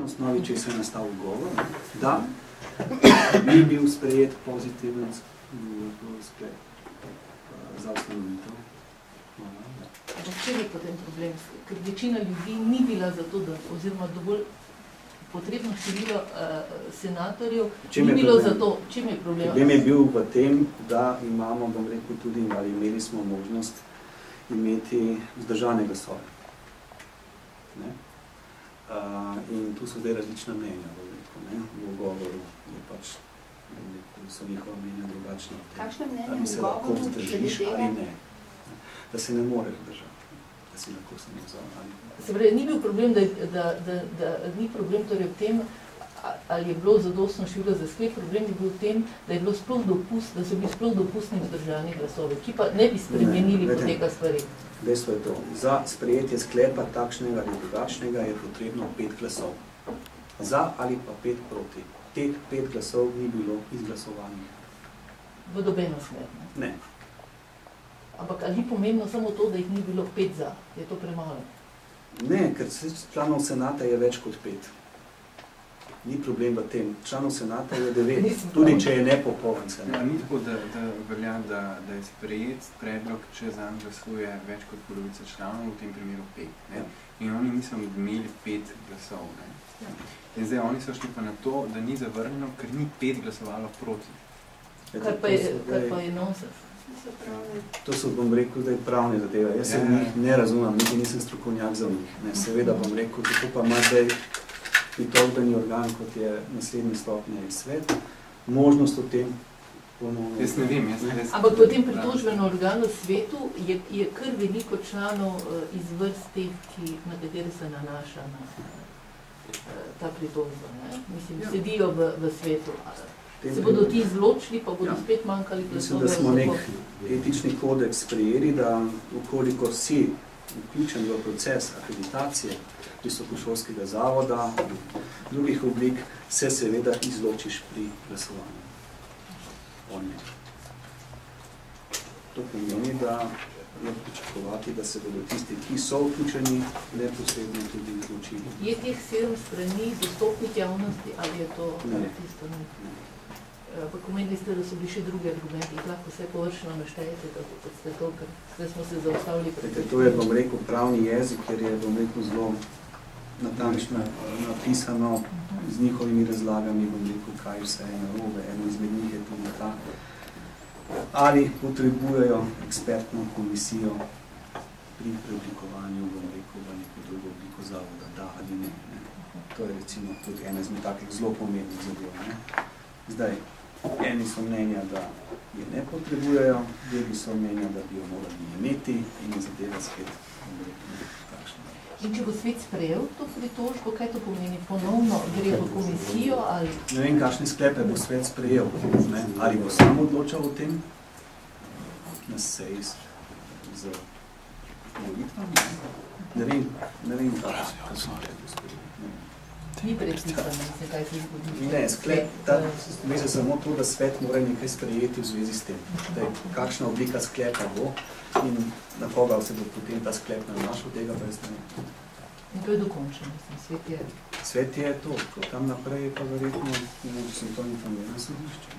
osnovi, če se je nastal ugovor, da ni bil sprejet pozitiven sklep za ustanovitev. Če je potem problem? Ker večina ljudi ni bila za to, oziroma dovolj potrebno število senatorjev, ni bilo za to. Čem je problem? Problem je bil v tem, da imamo, bom rekel, tudi, ali imeli smo možnost imeti vzdržane glasove. In tu so zdaj različna mnenja, v ugovoru je pač, so njihova mnenja drugačna. Kakšne mnenje ali se lahko vzdržiš ali ne. Da se ne moreš vzdržati, da si lahko samo vzal ali ne. Se pravi, ni bil problem, da ni problem torej v tem, ali je bilo zadostno število za sklep, problem je bil v tem, da je bilo sploh da so bili sploh dopustni vzdržani glasovi, ki pa ne bi spremenili poteka stvari. Dejstvo je to. Za sprejetje sklepa takšnega ali drugačnega je potrebno 5 glasov. Za ali pa 5 proti. Teh 5 glasov ni bilo izglasovanih. V dobeno smer, ne? Ne. Ampak ali ni pomembno samo to, da jih ni bilo 5 za? Je to premalo? Ne, ker članov senata je več kot 5. Ni problem v tem. Članov senata je 9, tudi če je nepopoln senat. Ni tako, da velja, da je sprejet predlog, če zanj glasuje več kot polovica članov, v tem primeru 5. In oni niso imeli 5 glasov. In zdaj oni so šli pa na to, da ni zavrnjeno, ker ni 5 glasovalo proti. Kar pa je nonsens. To so, bom rekel, zdaj pravne zadeve. Jaz se v njih ne razumem, niti nisem strokovnjak za njih. Seveda bom rekel, tako pa ima zdaj pritožbeni organ, kot je naslednji stopnja in svet, možnost o tem ponovno. Jaz ne vem, ampak v tem pritožbenem organu svetu je kar veliko članov iz vrst teh, na katere se nanaša na ta pritožba. Mislim, sedijo v svetu. Se bodo ti izločili, pa bodo spet manjkali glasovi. Mislim, da smo nek etični kodeks sprejeli, da ukoliko si vključen v proces akreditacije visokošolskega zavoda, drugih oblik, se seveda izločiš pri glasovanju. To pomeni, da je pričakovati, da se bodo tisti, ki so vključeni, neposredno tudi izločili. Je teh 7 strani dostopnih javnosti, ali je to tisto? Pa komenili ste, da so bili še drugi argumenti, lahko vse površno naštejete, kot ste to, ker smo se zaustavili. To je, bom rekel, pravni jezik, ker je, bom rekel, zelo natančno napisano z njihovimi razlagami, bom rekel, kaj vse je narobe. Eno izmed njih je tudi ta, ali potrebujejo ekspertno komisijo pri preoblikovanju, bom rekel, v neko drugo obliko zavoda, da ali ne. To je recimo tudi ena izmed takih zelo pomembnih zadev. Zdaj, eni so mnenja, da je ne potrebujejo, drugi so mnenja, da bi jo morali imeti in je zadeva spet takšna. In če bo svet sprejel to pritožbo, kaj to pomeni? Ponovno gre v komisijo ali? Ne vem, kakšne sklepe bo svet sprejel. Ali bo sam odločal o tem na seji z volitvami? Ne vem, kaj so sprejeli. Ni predpisano, kaj se zgodi. Ne, sklep, mislim samo to, da svet mora nekaj sprejeti v zvezi s tem. Kakšna oblika sklepa bo in na koga se bo potem ta sklep nanašal, tega pa jaz ne vem. In to je dokončno, svet je. Svet je to, tam naprej je pa verjetno, če sem to informiral, sodišče.